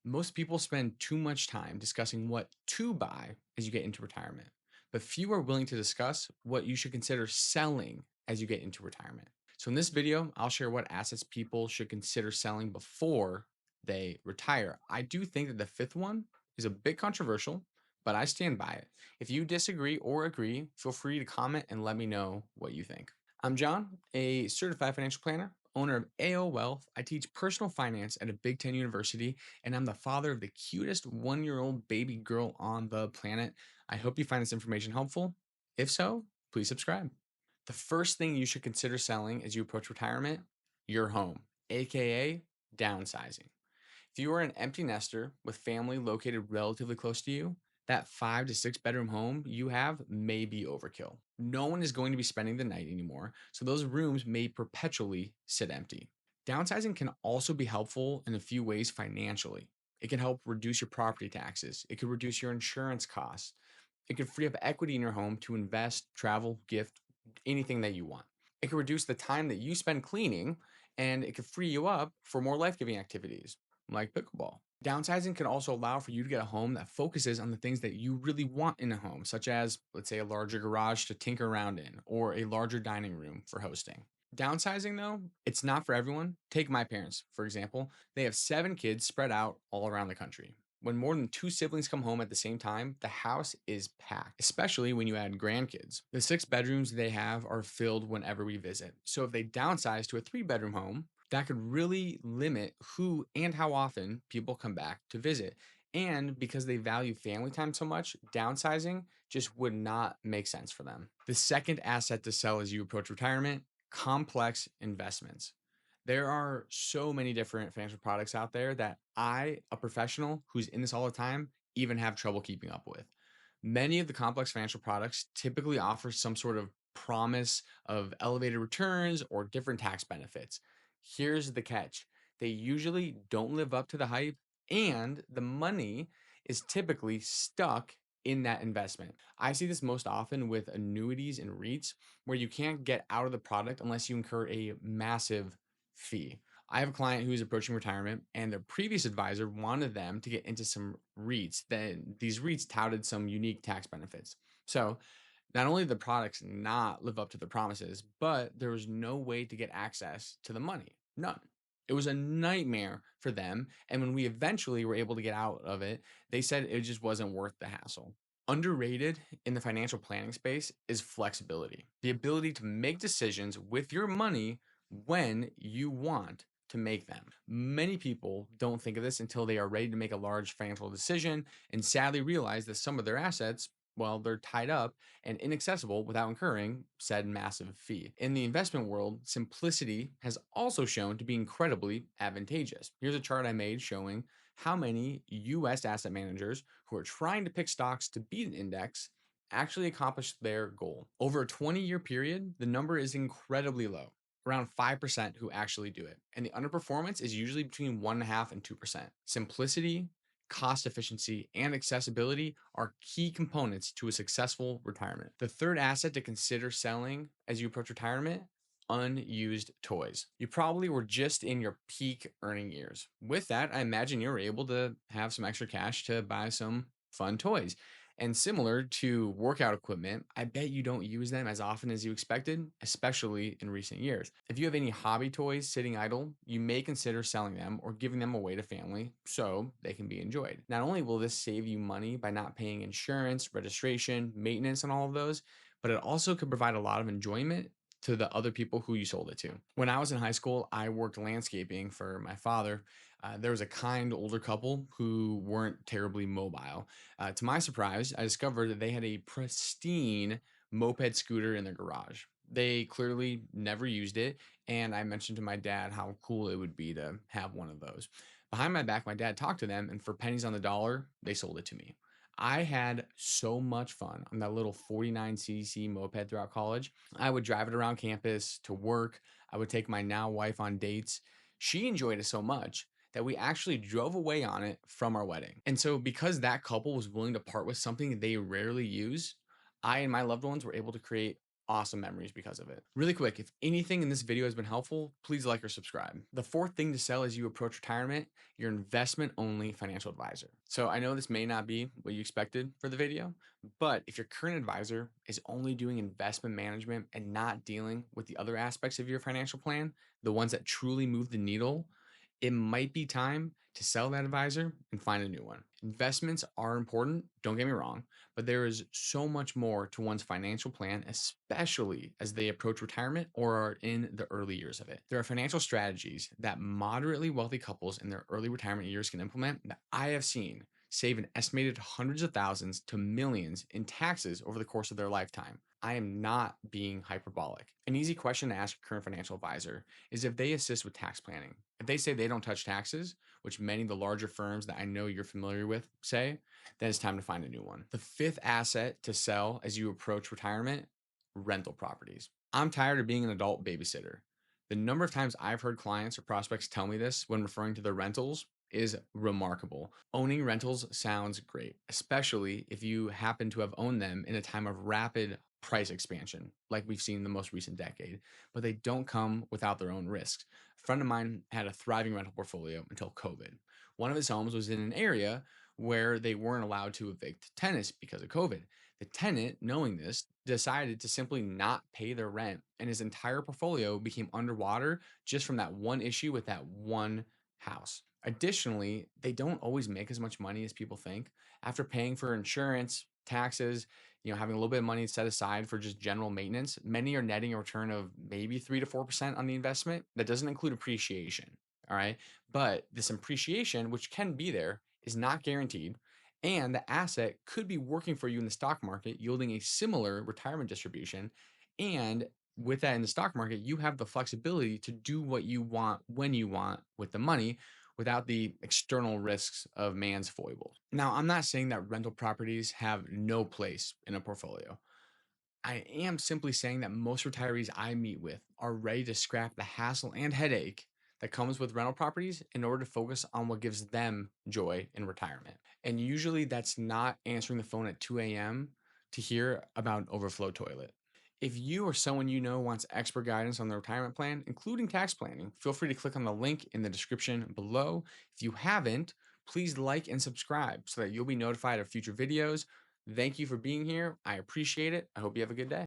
Most people spend too much time discussing what to buy as you get into retirement, but few are willing to discuss what you should consider selling as you get into retirement. So, in this video, I'll share what assets people should consider selling before they retire. I do think that the fifth one is a bit controversial, but I stand by it. If you disagree or agree, feel free to comment and let me know what you think. I'm John, a certified financial planner, owner of AO Wealth. I teach personal finance at a Big Ten university, and I'm the father of the cutest 1 year old baby girl on the planet. I hope you find this information helpful. If so, please subscribe. The first thing you should consider selling as you approach retirement, your home, aka downsizing. If you are an empty nester with family located relatively close to you, that 5 to 6 bedroom home you have may be overkill. No one is going to be spending the night anymore, so those rooms may perpetually sit empty. Downsizing can also be helpful in a few ways financially. It can help reduce your property taxes, it could reduce your insurance costs, it could free up equity in your home to invest, travel, gift, anything that you want. It could reduce the time that you spend cleaning, and it could free you up for more life giving activities like pickleball. Downsizing can also allow for you to get a home that focuses on the things that you really want in a home, such as, let's say, a larger garage to tinker around in or a larger dining room for hosting. Downsizing, though, it's not for everyone. Take my parents, for example. They have 7 kids spread out all around the country. When more than 2 siblings come home at the same time, the house is packed, especially when you add grandkids. The 6 bedrooms they have are filled whenever we visit. So if they downsize to a 3 bedroom home, that could really limit who and how often people come back to visit. And because they value family time so much, downsizing just would not make sense for them. The second asset to sell as you approach retirement, complex investments. There are so many different financial products out there that I, a professional who's in this all the time, even have trouble keeping up with. Many of the complex financial products typically offer some sort of promise of elevated returns or different tax benefits. Here's the catch: they usually don't live up to the hype, and the money is typically stuck in that investment. I see this most often with annuities and REITs, where you can't get out of the product unless you incur a massive fee. I have a client who's approaching retirement, and their previous advisor wanted them to get into some REITs. Then these REITs touted some unique tax benefits. So not only did the products not live up to the promises, but there was no way to get access to the money. None. It was a nightmare for them. And when we eventually were able to get out of it, they said it just wasn't worth the hassle. Underrated in the financial planning space is flexibility, the ability to make decisions with your money when you want to make them. Many people don't think of this until they are ready to make a large financial decision and sadly realize that some of their assets, well, they're tied up and inaccessible without incurring said massive fee. In the investment world, simplicity has also shown to be incredibly advantageous. Here's a chart I made showing how many US asset managers who are trying to pick stocks to beat an index actually accomplished their goal. Over a 20-year period, the number is incredibly low. Around 5% who actually do it. And the underperformance is usually between 1.5 and 2%. Simplicity, cost efficiency, and accessibility are key components to a successful retirement. The third asset to consider selling as you approach retirement, unused toys. You probably were just in your peak earning years. With that, I imagine you're able to have some extra cash to buy some fun toys. And similar to workout equipment, I bet you don't use them as often as you expected, especially in recent years. If you have any hobby toys sitting idle, you may consider selling them or giving them away to family so they can be enjoyed. Not only will this save you money by not paying insurance, registration, maintenance, and all of those, but it also could provide a lot of enjoyment to the other people who you sold it to. When I was in high school, I worked landscaping for my father. There was a kind older couple who weren't terribly mobile. To my surprise, I discovered that they had a pristine moped scooter in their garage. They clearly never used it, and I mentioned to my dad how cool it would be to have one of those. Behind my back, my dad talked to them, and for pennies on the dollar, they sold it to me. I had so much fun on that little 49cc moped throughout college. I would drive it around campus to work. I would take my now wife on dates. She enjoyed it so much that we actually drove away on it from our wedding. And so, because that couple was willing to part with something they rarely use, I and my loved ones were able to create awesome memories because of it. Really quick, if anything in this video has been helpful, please like or subscribe. The fourth thing to sell as you approach retirement, your investment only financial advisor. So I know this may not be what you expected for the video, but if your current advisor is only doing investment management and not dealing with the other aspects of your financial plan, the ones that truly move the needle, it might be time to sell that advisor and find a new one. Investments are important, don't get me wrong, but there is so much more to one's financial plan, especially as they approach retirement or are in the early years of it. There are financial strategies that moderately wealthy couples in their early retirement years can implement that I have seen save an estimated hundreds of thousands to millions in taxes over the course of their lifetime. I am not being hyperbolic. An easy question to ask your current financial advisor is if they assist with tax planning. If they say they don't touch taxes, which many of the larger firms that I know you're familiar with say, then it's time to find a new one. The fifth asset to sell as you approach retirement, rental properties. I'm tired of being an adult babysitter. The number of times I've heard clients or prospects tell me this when referring to their rentals is remarkable. Owning rentals sounds great, especially if you happen to have owned them in a time of rapid price expansion, like we've seen in the most recent decade, but they don't come without their own risks. A friend of mine had a thriving rental portfolio until COVID. One of his homes was in an area where they weren't allowed to evict tenants because of COVID. The tenant, knowing this, decided to simply not pay their rent, and his entire portfolio became underwater just from that one issue with that one house. Additionally, they don't always make as much money as people think. After paying for insurance, taxes, having a little bit of money set aside for just general maintenance, many are netting a return of maybe 3 to 4% on the investment. That doesn't include appreciation. All right. But this appreciation, which can be there, is not guaranteed. And the asset could be working for you in the stock market, yielding a similar retirement distribution. And with that in the stock market, you have the flexibility to do what you want when you want with the money without the external risks of man's foibles. Now, I'm not saying that rental properties have no place in a portfolio. I am simply saying that most retirees I meet with are ready to scrap the hassle and headache that comes with rental properties in order to focus on what gives them joy in retirement. And usually that's not answering the phone at 2 a.m. to hear about an overflow toilet. If you or someone you know wants expert guidance on the retirement plan, including tax planning, feel free to click on the link in the description below. If you haven't, please like and subscribe so that you'll be notified of future videos. Thank you for being here. I appreciate it. I hope you have a good day.